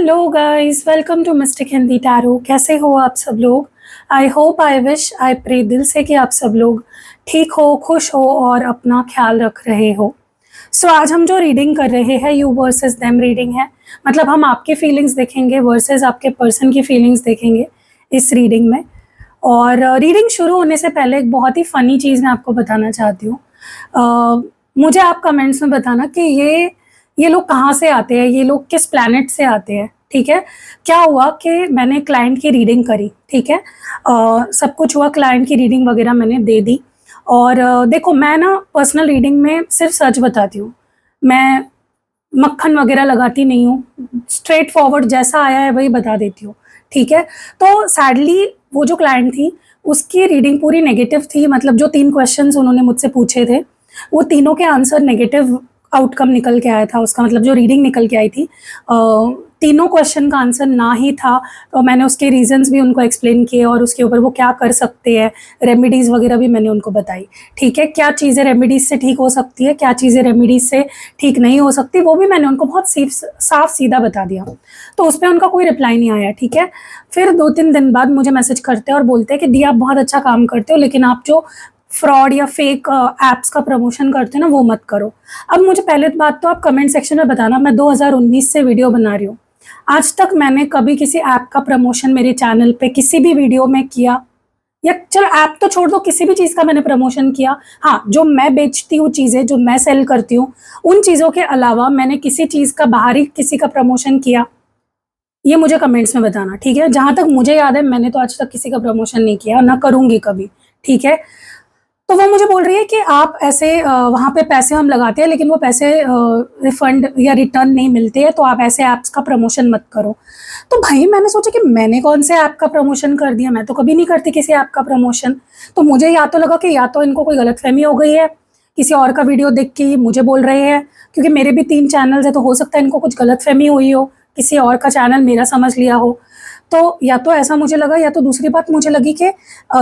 Hello guys, welcome to Mystic Hindi tarot. कैसे हो आप सब लोग? I hope, I wish, I pray दिल से कि आप सब लोग ठीक हो, खुश हो और अपना ख्याल रख रहे हो। आज हम जो रीडिंग कर रहे हैं, यू वर्सेस देम रीडिंग है। मतलब हम आपके फीलिंग्स देखेंगे वर्सेस आपके पर्सन की फीलिंग्स देखेंगे इस रीडिंग में। और रीडिंग शुरू होने से पहले एक बहुत ही फ़नी चीज़ मैं आपको बताना चाहती हूँ। मुझे आप कमेंट्स में बताना कि ये लोग कहाँ से आते हैं, ये लोग किस प्लैनेट से आते हैं। ठीक है, क्या हुआ कि मैंने क्लाइंट की रीडिंग करी, ठीक है, सब कुछ हुआ, क्लाइंट की रीडिंग वगैरह मैंने दे दी। और देखो, मैं ना पर्सनल रीडिंग में सिर्फ सच बताती हूँ, मैं मक्खन वगैरह लगाती नहीं हूँ, स्ट्रेट फॉरवर्ड जैसा आया है वही बता देती हूँ। ठीक है, तो सैडली वो जो क्लाइंट थी उसकी रीडिंग पूरी नेगेटिव थी। मतलब जो 3 क्वेश्चंस उन्होंने मुझसे पूछे थे वो तीनों के आंसर नेगेटिव आउटकम निकल के आया था। उसका मतलब जो रीडिंग निकल के आई थी, तीनों क्वेश्चन का आंसर ना ही था। तो मैंने उसके रीजंस भी उनको एक्सप्लेन किए और उसके ऊपर वो क्या कर सकते हैं, रेमेडीज़ वगैरह भी मैंने उनको बताई। ठीक है, क्या चीज़ें रेमेडीज़ से ठीक हो सकती है, क्या चीज़ें रेमेडीज़ से ठीक नहीं हो सकती, वो भी मैंने उनको बहुत साफ सीधा बता दिया। तो उस पर उनका कोई रिप्लाई नहीं आया। ठीक है, फिर 2-3 दिन बाद मुझे मैसेज करते हैं और बोलते हैं कि दी, आप बहुत अच्छा काम करते हो, लेकिन आप जो फ्रॉड या फेक ऐप्स का प्रमोशन करते हो ना, वो मत करो। अब मुझे पहले बात तो आप कमेंट सेक्शन में बताना, मैं 2019 से वीडियो बना रही हूँ, आज तक मैंने कभी किसी ऐप का प्रमोशन मेरे चैनल पे किसी भी वीडियो में किया? या चलो ऐप तो छोड़ दो, किसी भी चीज़ का मैंने प्रमोशन किया? हाँ, जो मैं बेचती हूँ चीज़ें, जो मैं सेल करती हूँ, उन चीज़ों के अलावा मैंने किसी चीज़ का बाहरी किसी का प्रमोशन किया? ये मुझे कमेंट्स में बताना। ठीक है, जहाँ तक मुझे याद है मैंने तो आज तक किसी का प्रमोशन नहीं किया, ना करूँगी कभी। ठीक है, तो वो मुझे बोल रही है कि आप ऐसे वहाँ पे पैसे हम लगाते हैं लेकिन वो पैसे रिफंड या रिटर्न नहीं मिलते हैं, तो आप ऐसे ऐप्स का प्रमोशन मत करो। तो भाई मैंने सोचा कि मैंने कौन से ऐप का प्रमोशन कर दिया, मैं तो कभी नहीं करती किसी ऐप का प्रमोशन। तो मुझे या तो लगा कि या तो इनको कोई गलतफहमी हो गई है, किसी और का वीडियो देख के ये मुझे बोल रहे हैं, क्योंकि मेरे भी 3 चैनल्स है, तो हो सकता है इनको कुछ गलतफहमी हुई हो, किसी और का चैनल मेरा समझ लिया हो। तो या तो ऐसा मुझे लगा, या तो दूसरी बात मुझे लगी कि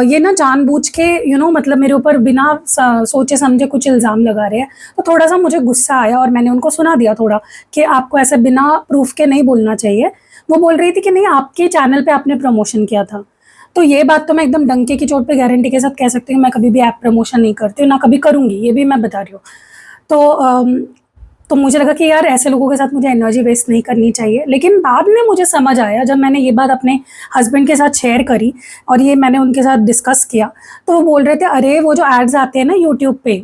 ये ना जानबूझ के मतलब मेरे ऊपर बिना सोचे समझे कुछ इल्ज़ाम लगा रहे हैं। तो थोड़ा सा मुझे गुस्सा आया और मैंने उनको सुना दिया थोड़ा कि आपको ऐसे बिना प्रूफ के नहीं बोलना चाहिए। वो बोल रही थी कि नहीं, आपके चैनल पे आपने प्रमोशन किया था। तो ये बात तो मैं एकदम डंके की चोट पे गारंटी के साथ कह सकती हूँ, मैं कभी भी ऐप प्रमोशन नहीं करती हूँ, ना कभी करूँगी, ये भी मैं बता रही हूँ। तो मुझे लगा कि यार ऐसे लोगों के साथ मुझे एनर्जी वेस्ट नहीं करनी चाहिए। लेकिन बाद में मुझे समझ आया, जब मैंने ये बात अपने हस्बैंड के साथ शेयर करी और ये मैंने उनके साथ डिस्कस किया, तो वो बोल रहे थे, अरे वो जो एड्स आते हैं ना यूट्यूब पे,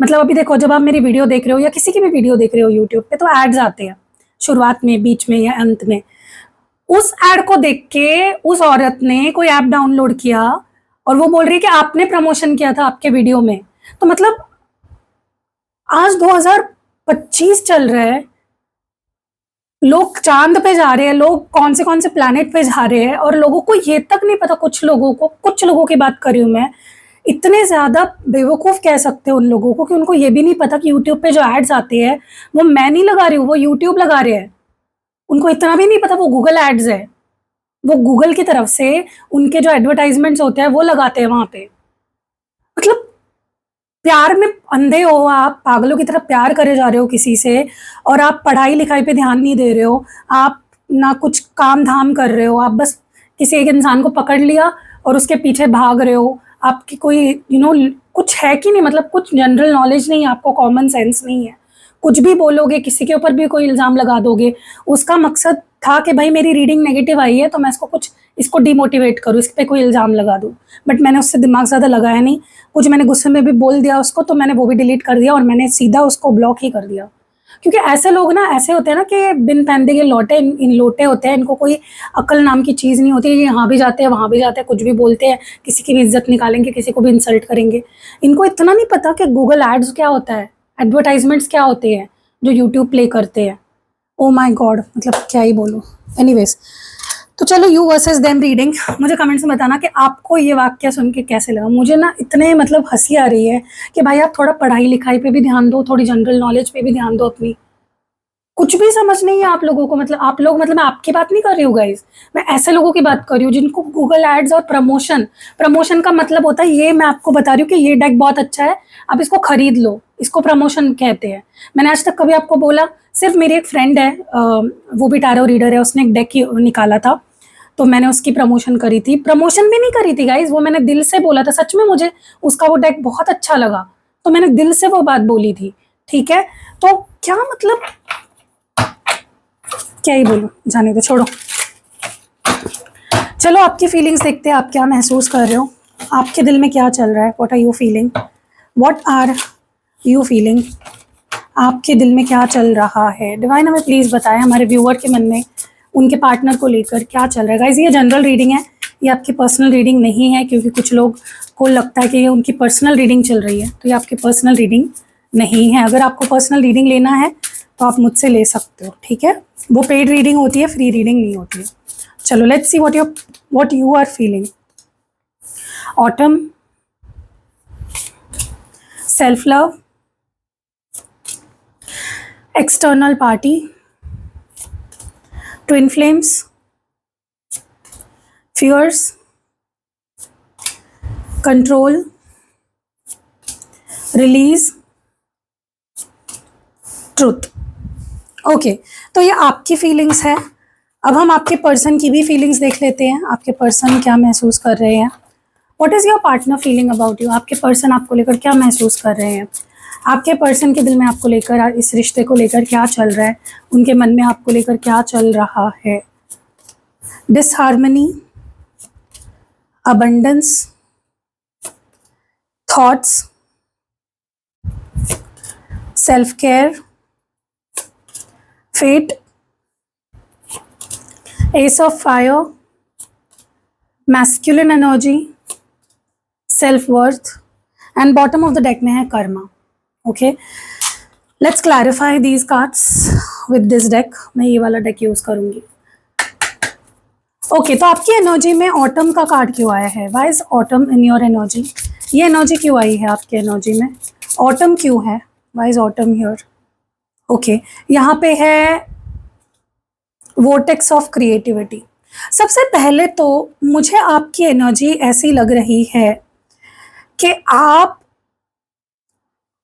मतलब अभी देखो, जब आप मेरी वीडियो देख रहे हो या किसी की भी वीडियो देख रहे हो यूट्यूब पे, तो एड्स आते हैं शुरुआत में, बीच में या अंत में। उस एड को देख के उस औरत ने कोई ऐप डाउनलोड किया और वो बोल रही है कि आपने प्रमोशन किया था आपके वीडियो में। तो मतलब आज 2025 चल रहा है, लोग चांद पे जा रहे हैं, लोग कौन से प्लैनेट पे जा रहे हैं, और लोगों को ये तक नहीं पता, कुछ लोगों की बात कर रही हूँ मैं, इतने ज़्यादा बेवकूफ़ कह सकते हैं उन लोगों को कि उनको ये भी नहीं पता कि यूट्यूब पे जो एड्स आते हैं वो मैं नहीं लगा रही हूँ, वो यूट्यूब लगा रहे हैं। उनको इतना भी नहीं पता वो गूगल एड्स है, वो गूगल की तरफ से उनके जो एडवर्टाइजमेंट्स होते हैं वो लगाते हैं वहाँ पे। मतलब प्यार में अंधे हो आप, पागलों की तरह प्यार करे जा रहे हो किसी से, और आप पढ़ाई लिखाई पे ध्यान नहीं दे रहे हो, आप ना कुछ काम धाम कर रहे हो, आप बस किसी एक इंसान को पकड़ लिया और उसके पीछे भाग रहे हो। आपकी कोई कुछ है कि नहीं, मतलब कुछ जनरल नॉलेज नहीं है आपको, कॉमन सेंस नहीं है, कुछ भी बोलोगे, किसी के ऊपर भी कोई इल्ज़ाम लगा दोगे। उसका मकसद था कि भाई मेरी रीडिंग नेगेटिव आई है तो मैं इसको डिमोटिवेट करूँ, इस पर कोई इल्ज़ाम लगा दूँ। बट मैंने उससे दिमाग ज़्यादा लगाया नहीं, कुछ मैंने गुस्से में भी बोल दिया उसको, तो मैंने वो भी डिलीट कर दिया और मैंने सीधा उसको ब्लॉक ही कर दिया। क्योंकि ऐसे लोग ना ऐसे होते हैं ना कि बिन पैंदे के लौटे इन लोटे होते हैं, इनको कोई अक्ल नाम की चीज़ नहीं होती। ये यहाँ भी जाते हैं, वहाँ भी जाते हैं, कुछ भी बोलते हैं, किसी की भी इज्जत निकालेंगे, किसी को भी इंसल्ट करेंगे। इनको इतना नहीं पता कि गूगल एड्स क्या होता है, एडवर्टाइजमेंट्स क्या होते हैं जो यूट्यूब प्ले करते हैं। ओ माय गॉड, मतलब क्या ही बोलूँ। एनीवेज, तो चलो यू वर्सेस देम रीडिंग। मुझे कमेंट्स में बताना कि आपको ये वाक्य सुन के कैसे लगा। मुझे ना इतने मतलब हंसी आ रही है कि भाई आप थोड़ा पढ़ाई लिखाई पे भी ध्यान दो, थोड़ी जनरल नॉलेज पे भी ध्यान दो अपनी। कुछ भी समझ नहीं है आप लोगों को, मतलब आप लोग, मतलब मैं आपकी बात नहीं कर रही हूँ गाइज, मैं ऐसे लोगों की बात कर रही हूँ जिनको गूगल एड्स और प्रमोशन का मतलब होता है, ये मैं आपको बता रही हूँ कि ये डेक बहुत अच्छा है, आप इसको खरीद लो, इसको प्रमोशन कहते हैं। मैंने आज तक कभी आपको बोला? सिर्फ मेरी एक फ्रेंड है, वो भी टैरो रीडर है, उसने एक डेक निकाला था, तो मैंने उसकी प्रमोशन करी थी। प्रमोशन भी नहीं करी थी गाइज, वो मैंने दिल से बोला था, सच में मुझे उसका वो डेक बहुत अच्छा लगा, तो मैंने दिल से वो बात बोली थी, ठीक है। तो क्या मतलब, क्या ही बोलूं, जाने दो, छोड़ो। चलो आपकी फीलिंग्स देखते हैं, आप क्या महसूस कर रहे हो, आपके दिल में क्या चल रहा है। What are you feeling, what are you feeling, आपके दिल में क्या चल रहा है। डिवाइन हमें प्लीज बताएं, हमारे व्यूअर के मन में उनके पार्टनर को लेकर क्या चल रहा है। गाइज ये जनरल रीडिंग है, ये आपकी पर्सनल रीडिंग नहीं है, क्योंकि कुछ लोग को लगता है कि ये उनकी पर्सनल रीडिंग चल रही है, तो ये आपकी पर्सनल रीडिंग नहीं है। अगर आपको पर्सनल रीडिंग लेना है तो आप मुझसे ले सकते हो, ठीक है। वो पेड रीडिंग होती है, फ्री रीडिंग नहीं होती है। चलो let's see what you are feeling. Autumn, self love, external party, twin flames, fears, control, release, truth. Okay, तो ये आपकी फीलिंग्स है। अब हम आपके पर्सन की भी फीलिंग्स देख लेते हैं, आपके पर्सन क्या महसूस कर रहे हैं। What is your partner feeling about you, आपके पर्सन आपको लेकर क्या महसूस कर रहे हैं। आपके पर्सन के दिल में आपको लेकर, इस रिश्ते को लेकर क्या चल रहा है, उनके मन में आपको लेकर क्या चल रहा है। Disharmony, abundance, thoughts, self care, fate, ace of fire, masculine energy, self worth, and bottom of the deck में है karma. Okay, let's clarify these cards with this deck. मैं ये वाला डेक यूज करूंगी। ओके, तो आपकी एनर्जी में ऑटम का कार्ड क्यों आया है। Why is autumn in your energy, ये एनर्जी क्यों आई है आपकी एनर्जी में, ऑटम क्यों है, why is autumn here. Okay, यहाँ पे है वोर्टेक्स ऑफ क्रिएटिविटी। सबसे पहले तो मुझे आपकी एनर्जी ऐसी लग रही है कि आप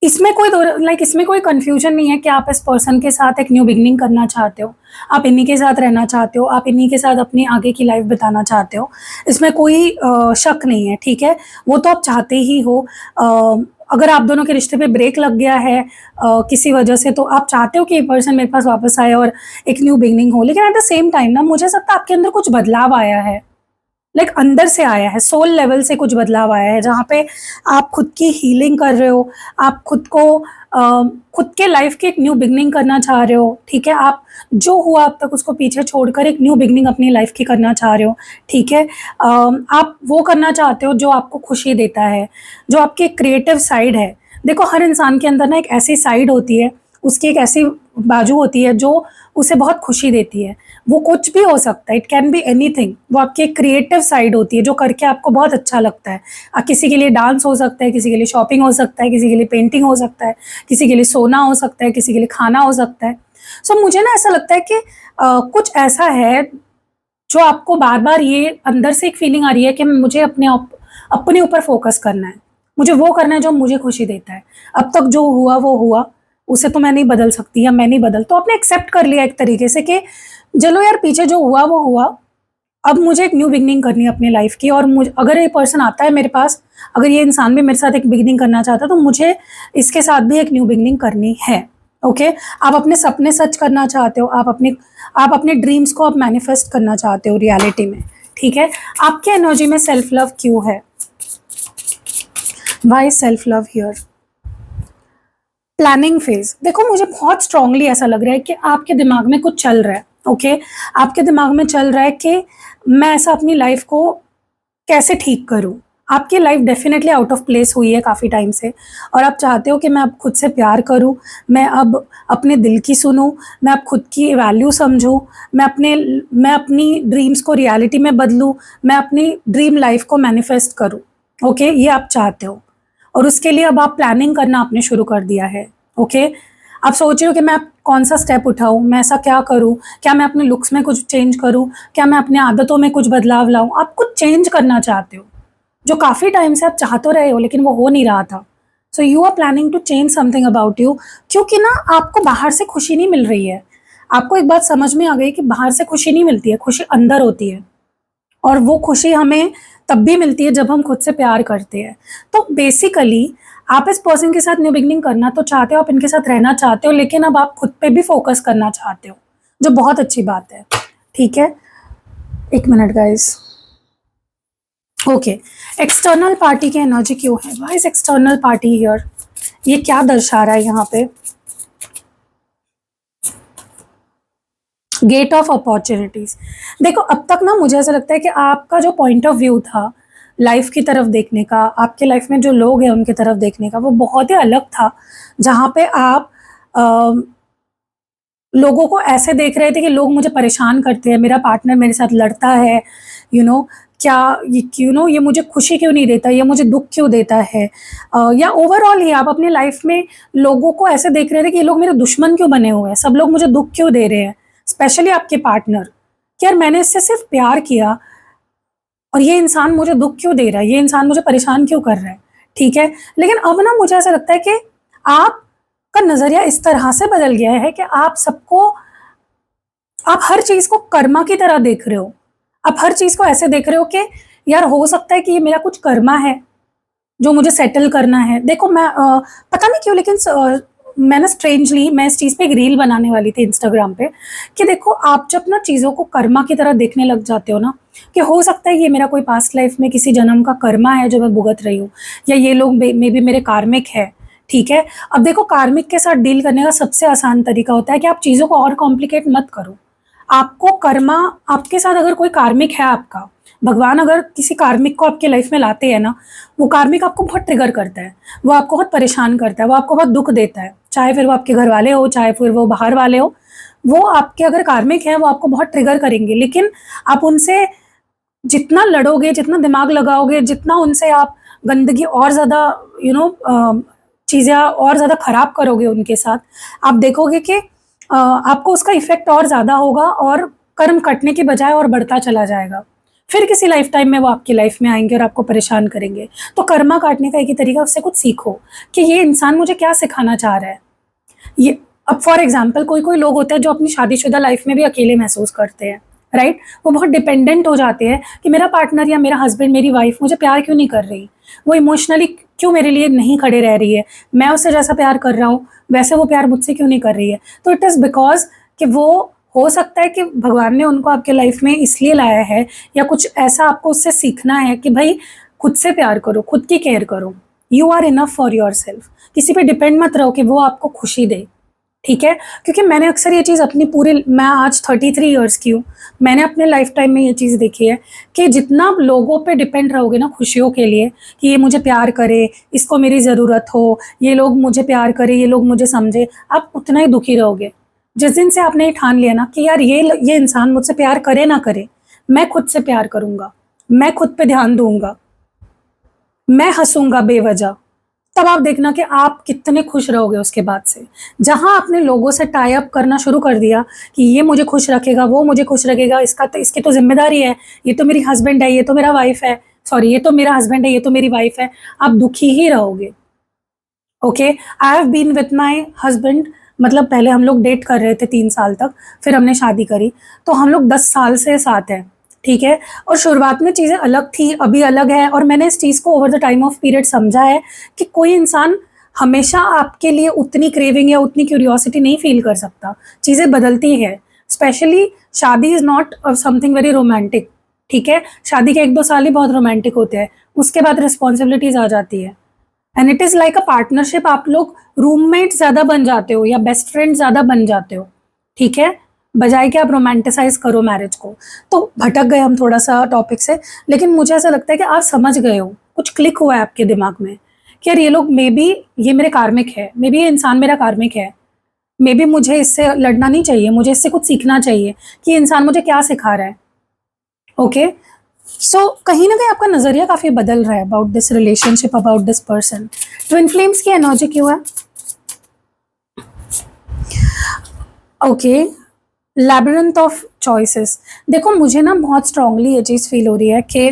इसमें कोई कंफ्यूजन नहीं है कि आप इस पर्सन के साथ एक न्यू बिगनिंग करना चाहते हो, आप इन्हीं के साथ रहना चाहते हो, आप इन्हीं के साथ अपनी आगे की लाइफ बिताना चाहते हो, इसमें कोई शक नहीं है, ठीक है। वो तो आप चाहते ही हो। अगर आप दोनों के रिश्ते पे ब्रेक लग गया है किसी वजह से, तो आप चाहते हो कि ये पर्सन मेरे पास वापस आए और एक न्यू बिगनिंग हो। लेकिन एट द सेम टाइम ना, मुझे लगता है आपके अंदर कुछ बदलाव आया है, अंदर से आया है, सोल लेवल से कुछ बदलाव आया है, जहाँ पे आप खुद की हीलिंग कर रहे हो, आप खुद को खुद के लाइफ की एक न्यू बिगनिंग करना चाह रहे हो, ठीक है। आप जो हुआ अब तक उसको पीछे छोड़कर एक न्यू बिगनिंग अपनी लाइफ की करना चाह रहे हो, ठीक है। आप वो करना चाहते हो जो आपको खुशी देता है, जो आपकी क्रिएटिव साइड है। देखो, हर इंसान के अंदर ना एक ऐसी साइड होती है, उसकी एक ऐसी बाजू होती है जो उसे बहुत खुशी देती है। वो कुछ भी हो सकता है, इट कैन बी एनीथिंग। वो आपकी एक क्रिएटिव साइड होती है जो करके आपको बहुत अच्छा लगता है। किसी के लिए डांस हो सकता है, किसी के लिए शॉपिंग हो सकता है, किसी के लिए पेंटिंग हो सकता है, किसी के लिए सोना हो सकता है, किसी के लिए खाना हो सकता है। सो मुझे ना ऐसा लगता है कि कुछ ऐसा है जो आपको बार बार ये अंदर से एक फीलिंग आ रही है कि मुझे अपने ऊपर फोकस करना है, मुझे वो करना है जो मुझे खुशी देता है। अब तक जो हुआ वो हुआ, उसे तो मैं नहीं बदल सकती, या मैं नहीं बदल, तो आपने एक्सेप्ट कर लिया एक तरीके से कि चलो यार, पीछे जो हुआ वो हुआ, अब मुझे एक न्यू बिगनिंग करनी है अपनी लाइफ की। और मुझे, अगर ये पर्सन आता है मेरे पास, अगर ये इंसान भी मेरे साथ एक बिगनिंग करना चाहता है, तो मुझे इसके साथ भी एक न्यू बिगनिंग करनी है। ओके, आप अपने सपने सच करना चाहते हो, आप अपने ड्रीम्स को आप मैनिफेस्ट करना चाहते हो रियलिटी में, ठीक है। आपके एनर्जी में सेल्फ लव क्यों है, why self love here. Planning phase, देखो मुझे बहुत स्ट्रांगली ऐसा लग रहा है कि आपके दिमाग में कुछ चल रहा है। ओके, आपके दिमाग में चल रहा है कि मैं ऐसा अपनी लाइफ को कैसे ठीक करूं। आपकी life definitely out of place हुई है काफ़ी टाइम से, और आप चाहते हो कि मैं अब खुद से प्यार करूं, मैं अब अपने दिल की सुनूं, मैं अब खुद की वैल्यू समझूं, मैं अपनी ड्रीम्स को रियलिटी में बदलूं, मैं अपनी ड्रीम लाइफ को मैनिफेस्ट करूं। ओके, ये आप चाहते हो, और उसके लिए अब आप प्लानिंग करना आपने शुरू कर दिया है। ओके, आप सोच रहे हो कि मैं कौन सा स्टेप उठाऊं, मैं ऐसा क्या करूं, क्या मैं अपने लुक्स में कुछ चेंज करूं, क्या मैं अपनी आदतों में कुछ बदलाव लाऊं। आप कुछ चेंज करना चाहते हो, जो काफ़ी टाइम से आप चाह तो रहे हो लेकिन वो हो नहीं रहा था, so you are planning to change something about you, क्योंकि ना आपको बाहर से खुशी नहीं मिल रही है। आपको एक बात समझ में आ गई कि बाहर से खुशी नहीं मिलती है, खुशी अंदर होती है, और वो खुशी हमें तब भी मिलती है जब हम खुद से प्यार करते हैं। तो बेसिकली आप इस पर्सन के साथ न्यू बिगनिंग करना तो चाहते हो, आप इनके साथ रहना चाहते हो, लेकिन अब आप खुद पे भी फोकस करना चाहते हो, जो बहुत अच्छी बात है। ठीक है, एक minute guys. Okay, external party की एनर्जी क्यों है? Why is external party here? ये क्या दर्शा रहा है यहाँ पे? Gate of opportunities. देखो, अब तक ना मुझे ऐसा लगता है कि आपका जो पॉइंट ऑफ व्यू था लाइफ की तरफ देखने का, आपके लाइफ में जो लोग हैं उनकी तरफ देखने का, वो बहुत ही अलग था। जहाँ पे आप लोगों को ऐसे देख रहे थे कि लोग मुझे परेशान करते हैं, मेरा पार्टनर मेरे साथ लड़ता है, यू नो क्या ये, क्यों नो ये मुझे खुशी क्यों नहीं देता, ये मुझे दुख क्यों देता है, या ओवरऑल ही आप अपने लाइफ में लोगों को ऐसे देख रहे थे कि ये लोग मेरे दुश्मन क्यों बने हुए हैं, सब लोग मुझे दुख क्यों दे रहे हैं, स्पेशली आपके पार्टनर, कि यार मैंने इससे सिर्फ प्यार किया और ये इंसान मुझे दुख क्यों दे रहा है, ये इंसान मुझे परेशान क्यों कर रहा है। ठीक है, लेकिन अब ना मुझे ऐसा लगता है कि आपका नज़रिया इस तरह से बदल गया है कि आप हर चीज़ को कर्मा की तरह देख रहे हो। आप हर चीज़ को ऐसे देख रहे हो कि यार हो सकता है कि ये मेरा कुछ कर्मा है जो मुझे सेटल करना है। देखो मैं पता नहीं क्यों, लेकिन मैं इस चीज़ पे एक रील बनाने वाली थी इंस्टाग्राम पे, कि देखो आप जब ना चीज़ों को कर्मा की तरह देखने लग जाते हो ना, कि हो सकता है ये मेरा कोई पास्ट लाइफ में किसी जन्म का कर्मा है जो मैं भुगत रही हूँ, या ये लोग मे बी मेरे कार्मिक है। ठीक है, अब देखो कार्मिक के साथ डील करने का सबसे आसान तरीका होता है कि आप चीज़ों को और कॉम्प्लिकेट मत करो। आपको कर्मा, आपके साथ अगर कोई कार्मिक है आपका, भगवान अगर किसी कार्मिक को आपके लाइफ में लाते हैं ना, वो कार्मिक आपको बहुत ट्रिगर करता है, वो आपको बहुत परेशान करता है, वो आपको बहुत दुख देता है, चाहे फिर वो आपके घर वाले हो, चाहे फिर वो बाहर वाले हो। वो आपके अगर कार्मिक हैं वो आपको बहुत ट्रिगर करेंगे, लेकिन आप उनसे जितना लड़ोगे, जितना दिमाग लगाओगे, जितना उनसे आप गंदगी और ज़्यादा चीज़ें और ज़्यादा ख़राब करोगे उनके साथ, आप देखोगे कि आपको उसका इफ़ेक्ट और ज़्यादा होगा और कर्म कटने की बजाय और बढ़ता चला जाएगा। फिर किसी लाइफ टाइम में वो आपकी लाइफ में आएंगे और आपको परेशान करेंगे। तो कर्मा काटने का एक ही तरीका, उससे कुछ सीखो कि ये इंसान मुझे क्या सिखाना चाह रहा है। ये अब फॉर एग्जाम्पल कोई लोग होते हैं जो अपनी शादीशुदा लाइफ में भी अकेले महसूस करते हैं, राइट? वो बहुत डिपेंडेंट हो जाते हैं कि मेरा पार्टनर या मेरा हस्बैंड, मेरी वाइफ मुझे प्यार क्यों नहीं कर रही, वो इमोशनली क्यों मेरे लिए नहीं खड़े रह रही है, मैं उससे जैसा प्यार कर रहा हूँ वैसे वो प्यार मुझसे क्यों नहीं कर रही है। तो इट इज़ बिकॉज कि वो हो सकता है कि भगवान ने उनको आपके लाइफ में इसलिए लाया है, या कुछ ऐसा आपको उससे सीखना है कि भाई खुद से प्यार करो, खुद की केयर करो, you are enough for yourself. किसी पे डिपेंड मत रहो कि वो आपको खुशी दे। ठीक है, क्योंकि मैंने अक्सर ये चीज़ मैं आज 33 ईयर्स की हूँ, मैंने अपने लाइफ टाइम में ये चीज़ देखी है कि जितना आप लोगों पे डिपेंड रहोगे ना खुशियों के लिए, कि ये मुझे प्यार करे, इसको मेरी ज़रूरत हो, ये लोग मुझे प्यार करे, ये लोग मुझे समझे, आप उतना ही दुखी रहोगे। जिस दिन से आपने ये ठान लिया ना कि यार ये इंसान मुझसे प्यार करे ना करे, मैं खुद से प्यार करूँगा, मैं खुद पे ध्यान दूंगा, मैं हंसूंगा बेवजह, तब आप देखना कि आप कितने खुश रहोगे उसके बाद से। जहाँ आपने लोगों से टाई अप करना शुरू कर दिया कि ये मुझे खुश रखेगा, वो मुझे खुश रखेगा, इसकी तो जिम्मेदारी है, ये तो मेरी हस्बैंड है, ये तो मेरा वाइफ है, सॉरी ये तो मेरा हस्बैंड है, ये तो मेरी वाइफ है, आप दुखी ही रहोगे। Okay, I have been with my husband, मतलब पहले हम लोग डेट कर रहे थे 3 साल तक, फिर हमने शादी करी, तो हम लोग 10 साल से साथ हैं। ठीक है, और शुरुआत में चीज़ें अलग थी, अभी अलग है, और मैंने इस चीज़ को over the time of period समझा है कि कोई इंसान हमेशा आपके लिए उतनी क्रेविंग या उतनी क्यूरियोसिटी नहीं फील कर सकता, चीज़ें बदलती है। स्पेशली शादी is not something very romantic. ठीक है, शादी के 1-2 साल ही बहुत रोमांटिक होते हैं, उसके बाद रिस्पॉन्सिबिलिटीज़ आ जाती है, and it is like a partnership. आप लोग रूममेट ज़्यादा बन जाते हो या बेस्ट फ्रेंड ज़्यादा बन जाते हो। ठीक है, बजाय कि आप रोमांटिसाइज करो मैरिज को। तो भटक गए हम थोड़ा सा टॉपिक से, लेकिन मुझे ऐसा लगता है कि आप समझ गए हो, कुछ क्लिक हुआ है आपके दिमाग में कि यार ये लोग मे बी ये मेरे कार्मिक है, मे बी ये इंसान मेरा कार्मिक है, मे बी मुझे इससे लड़ना नहीं चाहिए, मुझे इससे कुछ सीखना चाहिए कि ये इंसान मुझे क्या सिखा रहा है। ओके, सो कहीं ना कहीं आपका नज़रिया काफ़ी बदल रहा है about this relationship, about this person. Twin flames की एनर्जी क्यों है? Okay, labyrinth of choices. देखो मुझे ना बहुत स्ट्रांगली ये चीज़ फील हो रही है कि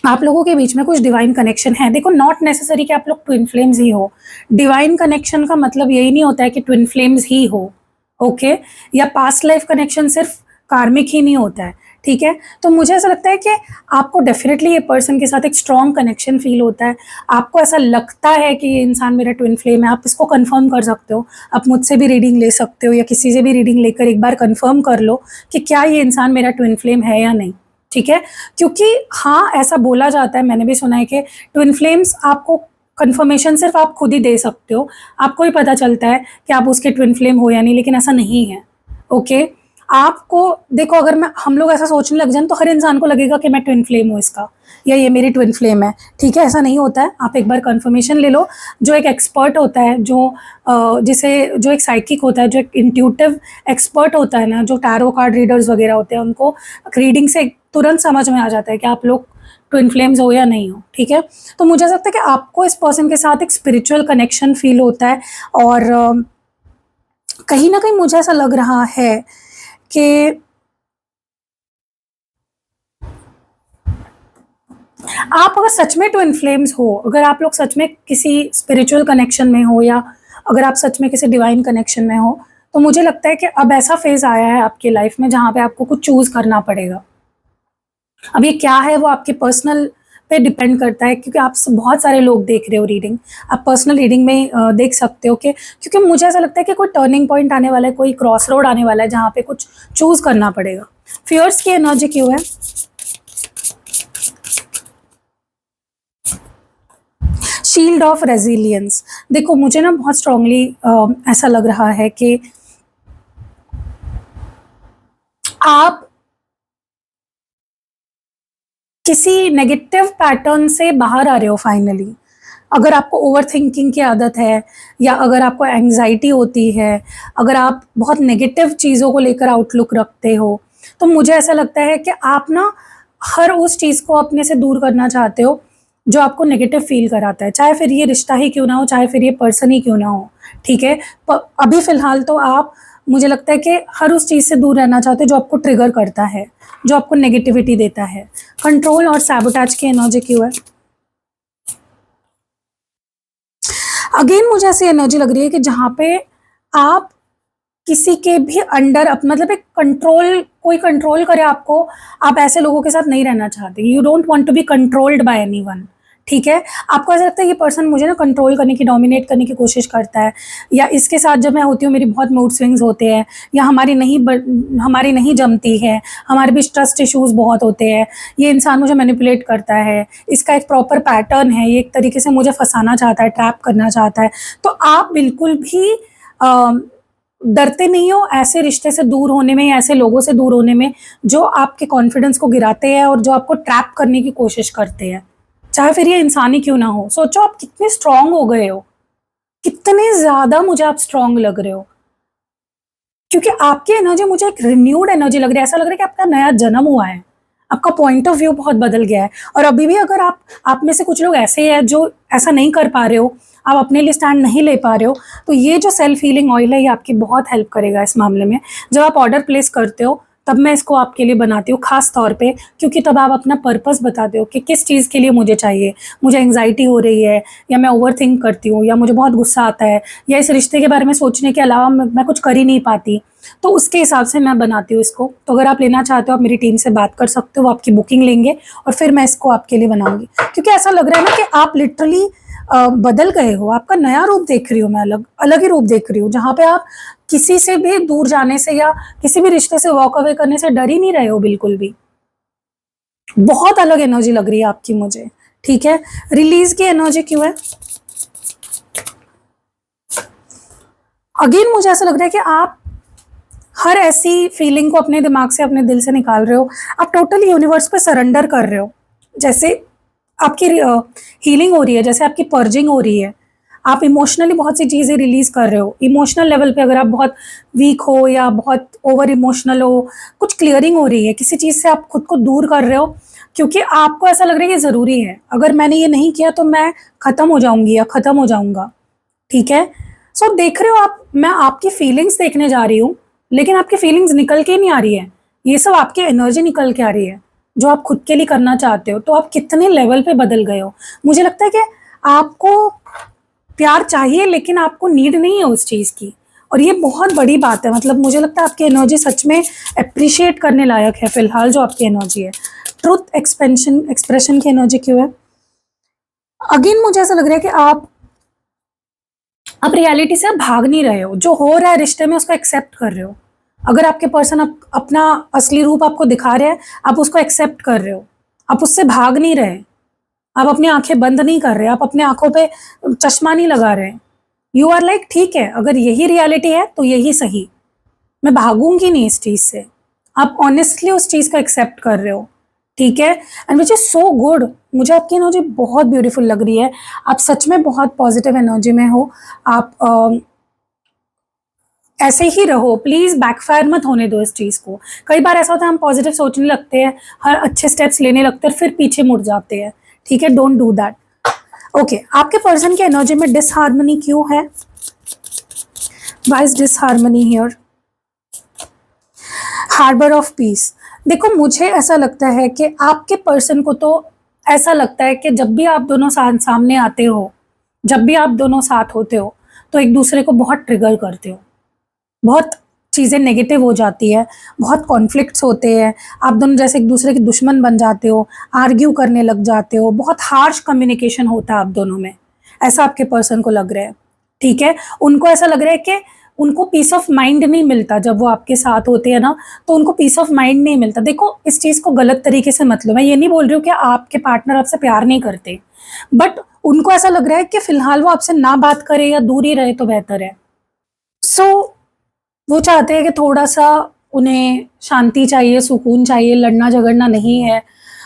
आप लोगों के बीच में कुछ डिवाइन कनेक्शन है। देखो, नॉट नेसेसरी कि आप लोग ट्विन फ्लेम्स ही हो। डिवाइन कनेक्शन का मतलब यही नहीं होता है कि ट्विन फ्लेम्स ही हो, ओके? या पास्ट लाइफ कनेक्शन सिर्फ कार्मिक ही नहीं होता है, ठीक है? तो मुझे ऐसा लगता है कि आपको डेफिनेटली ये पर्सन के साथ एक स्ट्रॉन्ग कनेक्शन फील होता है। आपको ऐसा लगता है कि ये इंसान मेरा ट्विन फ्लेम है, आप इसको कंफर्म कर सकते हो। आप मुझसे भी रीडिंग ले सकते हो या किसी से भी रीडिंग लेकर एक बार कंफर्म कर लो कि क्या ये इंसान मेरा ट्विन फ्लेम है या नहीं, ठीक है? क्योंकि हाँ, ऐसा बोला जाता है, मैंने भी सुना है कि ट्विन फ्लेम्स आपको कंफर्मेशन सिर्फ आप खुद ही दे सकते हो। आपको ही पता चलता है कि आप उसके ट्विन फ्लेम हो या नहीं, लेकिन ऐसा नहीं है, ओके? आपको देखो, अगर हम लोग ऐसा सोचने लग जाए तो हर इंसान को लगेगा कि मैं ट्विन फ्लेम हूँ इसका, या ये मेरी ट्विन फ्लेम है, ठीक है? ऐसा नहीं होता है। आप एक बार कंफर्मेशन ले लो। जो एक एक्सपर्ट होता है, जो एक साइकिक होता है, जो एक इंट्यूटिव एक्सपर्ट होता है ना, जो टैरो कार्ड रीडर्स वगैरह होते हैं, उनको रीडिंग से तुरंत समझ में आ जाता है कि आप लोग ट्विन फ्लेम्स हो या नहीं हो, ठीक है? तो मुझे ऐसा लगता है कि आपको इस पर्सन के साथ एक स्पिरिचुअल कनेक्शन फील होता है। और कहीं ना कहीं मुझे ऐसा लग रहा है कि आप अगर सच में ट्विन फ्लेम्स हो, अगर आप लोग सच में किसी स्पिरिचुअल कनेक्शन में हो, या अगर आप सच में किसी डिवाइन कनेक्शन में हो, तो मुझे लगता है कि अब ऐसा फेज आया है आपकी लाइफ में जहाँ पे आपको कुछ चूज करना पड़ेगा। अब ये क्या है वो आपके पर्सनल पे डिपेंड करता है, क्योंकि आप बहुत सारे लोग देख रहे हो रीडिंग। आप पर्सनल रीडिंग में देख सकते हो कि, क्योंकि मुझे ऐसा लगता है कि कोई टर्निंग पॉइंट आने वाला है, कोई क्रॉस रोड आने वाला है जहाँ पे कुछ चूज करना पड़ेगा। फियर्स की एनर्जी क्यों है? Shield of resilience. देखो, मुझे ना बहुत स्ट्रांगली ऐसा लग रहा है कि आप किसी नेगेटिव पैटर्न से बाहर आ रहे हो फाइनली। अगर आपको ओवर थिंकिंग की आदत है, या अगर आपको एंग्जाइटी होती है, अगर आप बहुत नेगेटिव चीज़ों को लेकर आउटलुक रखते हो, तो मुझे ऐसा लगता है कि आप ना हर उस चीज़ को अपने से दूर करना चाहते हो जो आपको नेगेटिव फील कराता है, चाहे फिर ये रिश्ता ही क्यों ना हो, चाहे फिर ये पर्सन ही क्यों ना हो, ठीक है? अभी फ़िलहाल तो आप, मुझे लगता है कि हर उस चीज़ से दूर रहना चाहते हो जो आपको ट्रिगर करता है, जो आपको नेगेटिविटी देता है। कंट्रोल और सैबोटेज की एनर्जी क्यों है? अगेन मुझे ऐसी एनर्जी लग रही है कि जहाँ पे आप किसी के भी अंडर, मतलब एक कंट्रोल, कोई कंट्रोल करे आपको, आप ऐसे लोगों के साथ नहीं रहना चाहते। You don't want to be controlled by anyone, ठीक है? आपको ऐसा लगता है ये पर्सन मुझे ना कंट्रोल करने की, डोमिनेट करने की कोशिश करता है, या इसके साथ जब मैं होती हूँ मेरी बहुत मूड स्विंग्स होते हैं, या हमारी नहीं जमती है, हमारे बीच ट्रस्ट इश्यूज बहुत होते हैं, ये इंसान मुझे मैनिपुलेट करता है, इसका एक प्रॉपर पैटर्न है, ये एक तरीके से मुझे फंसाना चाहता है, ट्रैप करना चाहता है। तो आप बिल्कुल भी डरते नहीं हो ऐसे रिश्ते से दूर होने में, या ऐसे लोगों से दूर होने में जो आपके कॉन्फिडेंस को गिराते हैं और जो आपको ट्रैप करने की कोशिश करते हैं, चाहे फिर ये इंसान ही क्यों ना हो। सोचो आप कितने स्ट्रांग हो गए हो, कितने ज्यादा मुझे आप स्ट्रांग लग रहे हो, क्योंकि आपकी एनर्जी मुझे एक रिन्यूड एनर्जी लग रही है। ऐसा लग रहा है कि आपका नया जन्म हुआ है, आपका पॉइंट ऑफ व्यू बहुत बदल गया है। और अभी भी अगर आप में से कुछ लोग ऐसे हैं जो ऐसा नहीं कर पा रहे हो, आप अपने लिए स्टैंड नहीं ले पा रहे हो, तो ये जो सेल्फ हीलिंग ऑयल है ये आपकी बहुत हेल्प करेगा इस मामले में। जब आप ऑर्डर प्लेस करते हो तब मैं इसको आपके लिए बनाती हूँ खास तौर पे, क्योंकि तब आप अपना पर्पस बताते हो कि किस चीज़ के लिए मुझे चाहिए। मुझे एंग्जाइटी हो रही है, या मैं ओवर थिंक करती हूँ, या मुझे बहुत गुस्सा आता है, या इस रिश्ते के बारे में सोचने के अलावा मैं कुछ कर ही नहीं पाती, तो उसके हिसाब से मैं बनाती हूँ इसको। तो अगर आप लेना चाहते हो आप मेरी टीम से बात कर सकते हो, वो आपकी बुकिंग लेंगे और फिर मैं इसको आपके लिए बनाऊंगी। क्योंकि ऐसा लग रहा है ना कि आप लिटरली बदल गए हो, आपका नया रूप देख रही हूँ मैं, अलग अलग ही रूप देख रही हूँ, जहाँ पे आप किसी से भी दूर जाने से या किसी भी रिश्ते से वॉक अवे करने से डर ही नहीं रहे हो बिल्कुल भी। बहुत अलग एनर्जी लग रही है आपकी मुझे, ठीक है? रिलीज की एनर्जी क्यों है? अगेन मुझे ऐसा लग रहा है कि आप हर ऐसी फीलिंग को अपने दिमाग से, अपने दिल से निकाल रहे हो। आप टोटली यूनिवर्स पे सरेंडर कर रहे हो। जैसे आपकी हीलिंग हो रही है, जैसे आपकी पर्जिंग हो रही है, आप इमोशनली बहुत सी चीज़ें रिलीज कर रहे हो। इमोशनल लेवल पे अगर आप बहुत वीक हो या बहुत ओवर इमोशनल हो, कुछ क्लियरिंग हो रही है, किसी चीज़ से आप खुद को दूर कर रहे हो, क्योंकि आपको ऐसा लग रहा है कि ज़रूरी है, अगर मैंने ये नहीं किया तो मैं ख़त्म हो जाऊंगी या ख़त्म हो जाऊंगा, ठीक है? सो देख रहे हो आप, मैं आपकी फीलिंग्स देखने जा रही हूँ, लेकिन आपकी फीलिंग्स निकल के नहीं आ रही है, ये सब आपकी एनर्जी निकल के आ रही है। जो आप खुद के लिए करना चाहते हो, तो आप कितने लेवल पे बदल गए हो। मुझे लगता है कि आपको प्यार चाहिए लेकिन आपको नीड नहीं है उस चीज़ की, और ये बहुत बड़ी बात है। मतलब मुझे लगता है आपकी एनर्जी सच में अप्रिशिएट करने लायक है फिलहाल जो आपकी एनर्जी है। ट्रुथ एक्सप्रेशन की एनर्जी क्यों है? अगेन मुझे ऐसा लग रहा है कि आप रियलिटी से आप भाग नहीं रहे हो, जो हो रहा है रिश्ते में उसको एक्सेप्ट कर रहे हो। अगर आपके पर्सन अपना असली रूप आपको दिखा रहे हैं, आप उसको एक्सेप्ट कर रहे हो, आप उससे भाग नहीं रहे, आप अपनी आंखें बंद नहीं कर रहे, आप अपने आंखों पे चश्मा नहीं लगा रहे। यू आर लाइक ठीक है, अगर यही रियलिटी है तो यही सही, मैं भागूंगी नहीं इस चीज से। आप ऑनेस्टली उस चीज को एक्सेप्ट कर रहे हो, ठीक है, and which is so good. मुझे आपकी एनर्जी बहुत ब्यूटीफुल लग रही है, आप सच में बहुत पॉजिटिव एनर्जी में हो। आप ऐसे ही रहो, प्लीज बैकफायर मत होने दो इस चीज को। कई बार ऐसा होता है हम पॉजिटिव सोचने लगते हैं, हर अच्छे स्टेप्स लेने लगते हैं, फिर पीछे मुड़ जाते हैं, ठीक है, डोंट डू दैट। ओके, आपके पर्सन की एनर्जी में डिसहार्मनी क्यों है? Why is disharmony here? Harbour of peace. देखो मुझे ऐसा लगता है कि आपके पर्सन को तो ऐसा लगता है कि जब भी आप दोनों सामने आते हो, जब भी आप दोनों साथ होते हो, तो एक दूसरे को बहुत ट्रिगर करते हो, बहुत चीज़ें नेगेटिव हो जाती है, बहुत कॉन्फ्लिक्ट्स होते हैं, आप दोनों जैसे एक दूसरे के दुश्मन बन जाते हो, आर्ग्यू करने लग जाते हो, बहुत हार्श कम्युनिकेशन होता है आप दोनों में, ऐसा आपके पर्सन को लग रहा है, ठीक है। उनको ऐसा लग रहा है कि उनको पीस ऑफ माइंड नहीं मिलता जब वो आपके साथ होते हैं ना, तो उनको पीस ऑफ माइंड नहीं मिलता। देखो इस चीज़ को गलत तरीके से मत लो, मैं ये नहीं बोल रही हूँ कि आपके पार्टनर आपसे प्यार नहीं करते, बट उनको ऐसा लग रहा है कि फिलहाल वो आपसे ना बात करे या दूर ही रहे तो बेहतर है। सो वो चाहते हैं कि थोड़ा-सा उन्हें शांति चाहिए, सुकून चाहिए, लड़ना झगड़ना नहीं है,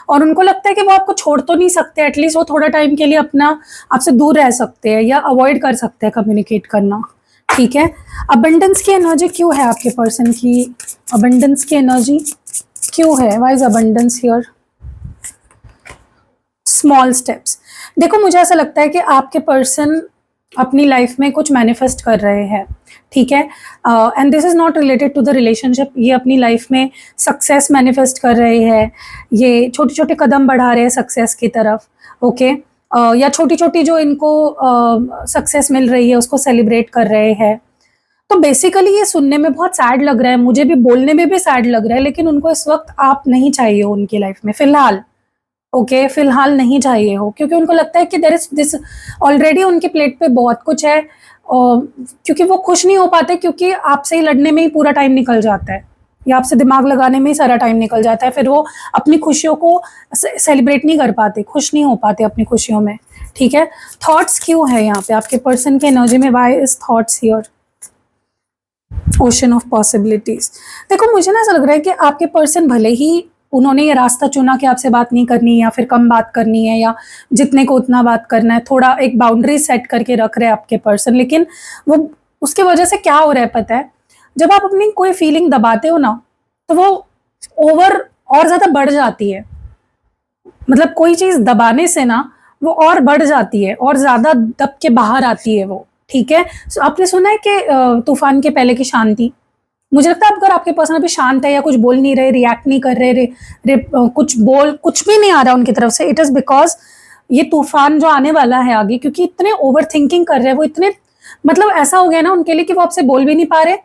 और उनको लगता है कि वो आपको छोड़ तो नहीं सकते, एटलीस्ट वो थोड़ा टाइम के लिए अपना आपसे दूर रह सकते हैं या अवॉइड कर सकते हैं कम्युनिकेट करना, ठीक है। अबंडेंस की एनर्जी क्यों है आपके पर्सन की? अबंडेंस की एनर्जी क्यों है? Why is abundance here? Small steps. देखो मुझे ऐसा लगता है कि आपके पर्सन अपनी लाइफ में कुछ मैनिफेस्ट कर रहे हैं, ठीक है, and this is not related to the relationship. ये अपनी लाइफ में सक्सेस मैनिफेस्ट कर रहे हैं, ये छोटे छोटे कदम बढ़ा रहे हैं सक्सेस की तरफ, ओके, या छोटी छोटी जो इनको सक्सेस मिल रही है उसको सेलिब्रेट कर रहे हैं। तो बेसिकली ये सुनने में बहुत सैड लग रहा है, मुझे भी बोलने में भी सैड लग रहा है, लेकिन उनको इस वक्त आप नहीं चाहिए हो उनकी लाइफ में फिलहाल, ओके, फिलहाल नहीं चाहिए हो, क्योंकि उनको लगता है कि देयर इज दिस ऑलरेडी उनके प्लेट पे बहुत कुछ है, और क्योंकि वो खुश नहीं हो पाते, क्योंकि आपसे ही लड़ने में ही पूरा टाइम निकल जाता है, या आपसे दिमाग लगाने में ही सारा टाइम निकल जाता है, फिर वो अपनी खुशियों को सेलिब्रेट नहीं कर पाते, खुश नहीं हो पाते अपनी खुशियों में, ठीक है। थॉट्स क्यों है यहाँ पे आपके पर्सन के एनर्जी में? Why is thoughts here? Ocean of possibilities. देखो मुझे ना ऐसा लग रहा है कि आपके पर्सन भले ही उन्होंने ये रास्ता चुना कि आपसे बात नहीं करनी या फिर कम बात करनी है या जितने को उतना बात करना है, थोड़ा एक बाउंड्री सेट करके रख रहे हैं आपके पर्सन, लेकिन वो उसकी वजह से क्या हो रहा है पता है, जब आप अपनी कोई फीलिंग दबाते हो ना, तो वो ओवर और ज़्यादा बढ़ जाती है। मतलब कोई चीज़ दबाने से ना वो और बढ़ जाती है और ज़्यादा दब के बाहर आती है वो, ठीक है। आपने सुना है कि तूफान के पहले की शांति। मुझे लगता है अगर आपके पर्सन अभी शांत है या कुछ बोल नहीं रहे, रिएक्ट नहीं कर रहे, कुछ भी नहीं आ रहा उनकी तरफ से, इट इज बिकॉज ये तूफान जो आने वाला है आगे, क्योंकि इतने ओवर थिंकिंग कर रहे हैं वो, इतने मतलब ऐसा हो गया ना उनके लिए कि वो आपसे बोल भी नहीं पा रहे,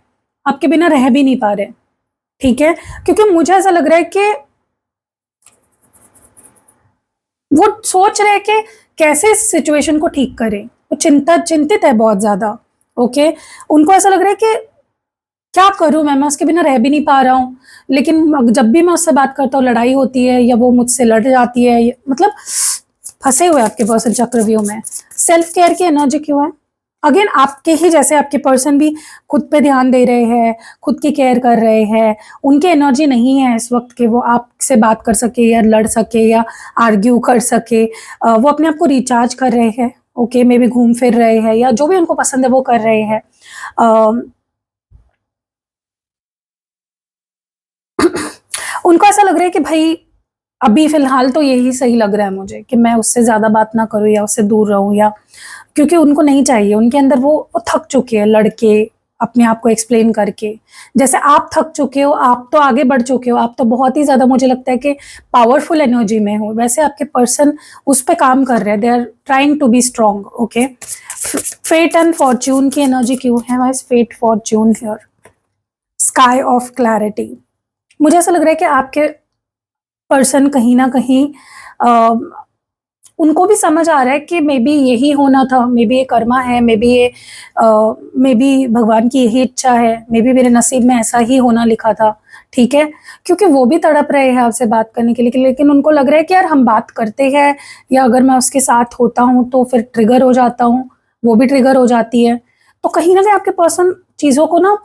आपके बिना रह भी नहीं पा रहे, ठीक है। क्योंकि मुझे ऐसा लग रहा है कि वो सोच रहे हैं कि कैसे इस सिचुएशन को ठीक करें, वो चिंतित है बहुत ज्यादा, ओके। उनको ऐसा लग रहा है कि क्या करूं मैं उसके बिना रह भी नहीं पा रहा हूँ, लेकिन जब भी मैं उससे बात करता हूँ लड़ाई होती है या वो मुझसे लड़ जाती है, मतलब फंसे हुए आपके पर्सन चक्रव्यूह में। सेल्फ केयर की एनर्जी क्यों है? अगेन आपके ही जैसे आपके पर्सन भी खुद पे ध्यान दे रहे हैं, खुद की केयर कर रहे हैं, उनकी एनर्जी नहीं है इस वक्त कि वो आपसे बात कर सके या लड़ सके या आर्ग्यू कर सके। वो अपने आप को रिचार्ज कर रहे हैं, ओके, मे बी घूम फिर रहे हैं या जो भी उनको पसंद है वो कर रहे हैं। उनको ऐसा लग रहा है कि भाई अभी फिलहाल तो यही सही लग रहा है मुझे कि मैं उससे ज़्यादा बात ना करूँ या उससे दूर रहूँ, या क्योंकि उनको नहीं चाहिए, उनके अंदर वो थक चुके हैं लड़के, अपने आप को एक्सप्लेन करके। जैसे आप थक चुके हो, आप तो आगे बढ़ चुके हो, आप तो बहुत ही ज़्यादा मुझे लगता है कि पावरफुल एनर्जी में हो, वैसे आपके पर्सन उस पे काम कर रहे हैं, they are trying to be strong. Okay, fate and fortune की एनर्जी क्यों है why's? Fate fortune here, sky of clarity. मुझे ऐसा लग रहा है कि आपके पर्सन कहीं ना कहीं उनको भी समझ आ रहा है कि मे बी यही होना था, मे बी ये कर्मा है, मे बी ये मे बी भगवान की यही इच्छा है, मे बी मेरे नसीब में ऐसा ही होना लिखा था। ठीक है, क्योंकि वो भी तड़प रहे हैं आपसे बात करने के लिए, लेकिन उनको लग रहा है कि यार हम बात करते हैं, या अगर मैं उसके साथ होता हूँ तो फिर ट्रिगर हो जाता हूँ, वो भी ट्रिगर हो जाती है। तो कहीं ना कहीं आपके पर्सन चीज़ों को ना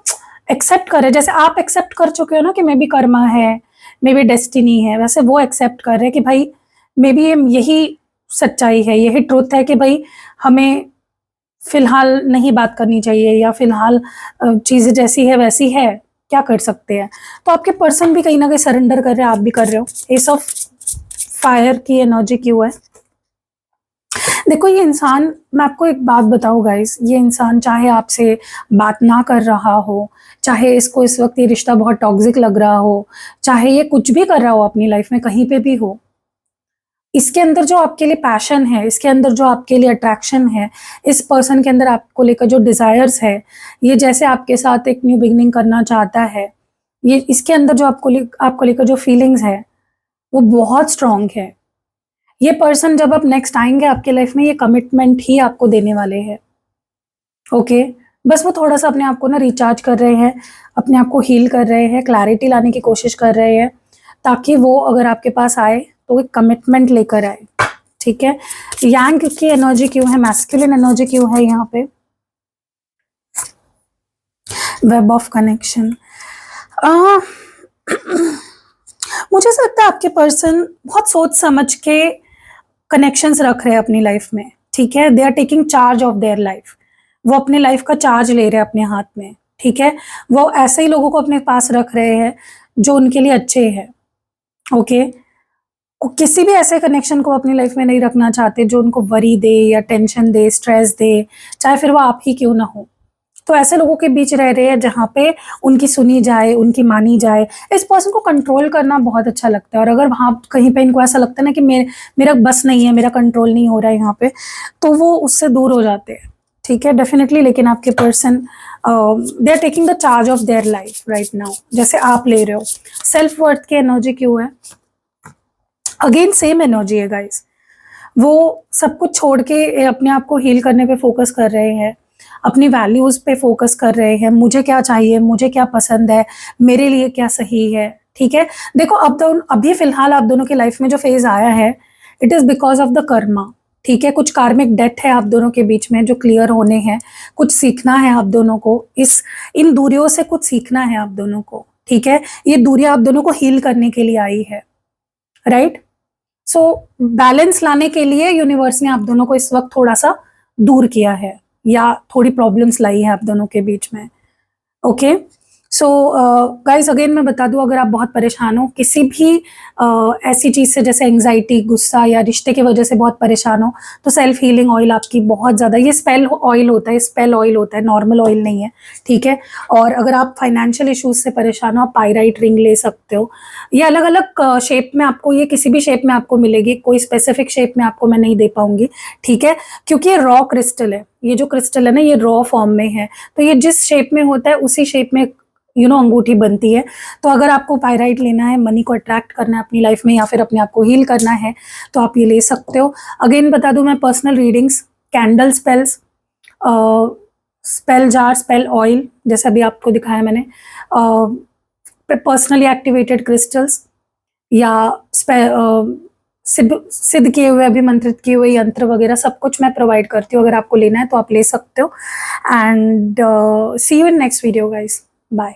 एक्सेप्ट करे, जैसे आप एक्सेप्ट कर चुके हो ना कि मे बी कर्मा है, मे बी डेस्टिनी है, वैसे वो एक्सेप्ट कर रहे हैं कि भाई मे बी यही सच्चाई है, यही ट्रूथ है कि भाई हमें फिलहाल नहीं बात करनी चाहिए, या फिलहाल चीज़ें जैसी है वैसी है, क्या कर सकते हैं। तो आपके पर्सन भी कहीं ना कहीं सरेंडर कर रहे हैं, आप भी कर रहे हो। एस ऑफ फायर की एनर्जी क्यों है? देखो ये इंसान, मैं आपको एक बात बताऊं गाइस, ये इंसान चाहे आपसे बात ना कर रहा हो, चाहे इसको इस वक्त ये रिश्ता बहुत टॉक्सिक लग रहा हो, चाहे ये कुछ भी कर रहा हो अपनी लाइफ में, कहीं पे भी हो, इसके अंदर जो आपके लिए पैशन है, इसके अंदर जो आपके लिए अट्रैक्शन है, इस पर्सन के अंदर आपको लेकर जो डिजायर्स है, ये जैसे आपके साथ एक न्यू बिगनिंग करना चाहता है, ये इसके अंदर जो आपको लेकर जो फीलिंग्स है वो बहुत स्ट्रांग है। ये पर्सन जब आप नेक्स्ट आएंगे आपके लाइफ में, ये कमिटमेंट ही आपको देने वाले हैं। ओके, बस वो थोड़ा सा अपने आप को ना रिचार्ज कर रहे हैं, अपने आप को हील कर रहे हैं, क्लैरिटी लाने की कोशिश कर रहे हैं, ताकि वो अगर आपके पास आए तो एक कमिटमेंट लेकर आए। ठीक है, यांग की एनर्जी क्यों है? मैस्कुलिन एनर्जी क्यों है यहाँ पे? Web of connection. मुझे ऐसा लगता है आपके पर्सन बहुत सोच समझ के कनेक्शंस रख रहे हैं अपनी लाइफ में। ठीक है, they are taking charge of their life, वो अपने लाइफ का चार्ज ले रहे हैं अपने हाथ में। ठीक है, वो ऐसे ही लोगों को अपने पास रख रहे हैं जो उनके लिए अच्छे हैं। ओके, किसी भी ऐसे कनेक्शन को अपनी लाइफ में नहीं रखना चाहते जो उनको वरी दे या टेंशन दे, स्ट्रेस दे, चाहे फिर वो आप ही क्यों ना हो। तो ऐसे लोगों के बीच रह रहे हैं जहाँ पे उनकी सुनी जाए, उनकी मानी जाए। इस पर्सन को कंट्रोल करना बहुत अच्छा लगता है, और अगर वहाँ कहीं पे इनको ऐसा लगता है ना कि मेरा बस नहीं है, मेरा कंट्रोल नहीं हो रहा है यहाँ पे, तो वो उससे दूर हो जाते हैं। ठीक है, डेफिनेटली। लेकिन आपके person they are taking the charge of their life right now, जैसे आप ले रहे हो। सेल्फ वर्थ की एनर्जी क्यों है? अगेन सेम एनर्जी है गाइस, वो सब कुछ छोड़ के अपने आप को हील करने पे फोकस कर रहे हैं, अपनी वैल्यूज पे फोकस कर रहे हैं। मुझे क्या चाहिए, मुझे क्या पसंद है, मेरे लिए क्या सही है। ठीक है, देखो अब अभी फिलहाल आप दोनों की लाइफ में जो फेज आया है, it is because of the Karma. ठीक है, कुछ कार्मिक डेट है आप दोनों के बीच में जो क्लियर होने हैं, कुछ सीखना है आप दोनों को, इन दूरियों से कुछ सीखना है आप दोनों को। ठीक है, ये दूरियां आप दोनों को हील करने के लिए आई है, राइट। सो बैलेंस लाने के लिए यूनिवर्स ने आप दोनों को इस वक्त थोड़ा सा दूर किया है, या थोड़ी प्रॉब्लम्स लाई है आप दोनों के बीच में। ओके, सो गाइस अगेन मैं बता दूं, अगर आप बहुत परेशान हो किसी भी ऐसी चीज़ से, जैसे एंग्जाइटी, गुस्सा या रिश्ते की वजह से बहुत परेशान हो, तो सेल्फ हीलिंग ऑयल आपकी बहुत ज़्यादा, ये स्पेल ऑयल होता है, स्पेल ऑयल होता है, नॉर्मल ऑयल नहीं है। ठीक है, और अगर आप फाइनेंशियल इश्यूज से परेशान हो, आप पायराइट रिंग ले सकते हो। ये अलग अलग शेप में आपको, ये किसी भी शेप में आपको मिलेगी, कोई स्पेसिफिक शेप में आपको मैं नहीं दे पाऊंगी। ठीक है, क्योंकि ये रॉ क्रिस्टल है, ये जो क्रिस्टल है ना, ये रॉ फॉर्म में है, तो ये जिस शेप में होता है उसी शेप में अंगूठी बनती है। तो अगर आपको पायराइट लेना है, मनी को अट्रैक्ट करना है अपनी लाइफ में, या फिर अपने आप को हील करना है, तो आप ये ले सकते हो। अगेन बता दूं मैं, personal readings, candle spells, spell jar, spell oil, जैसे अभी आपको दिखाया मैंने, पर्सनली एक्टिवेटेड क्रिस्टल्स, या सिद्ध किए हुए, अभिमंत्रित किए हुए यंत्र वगैरह, सब कुछ मैं प्रोवाइड करती हूँ। अगर आपको लेना है तो आप ले सकते हो। And see you in next video guys, bye.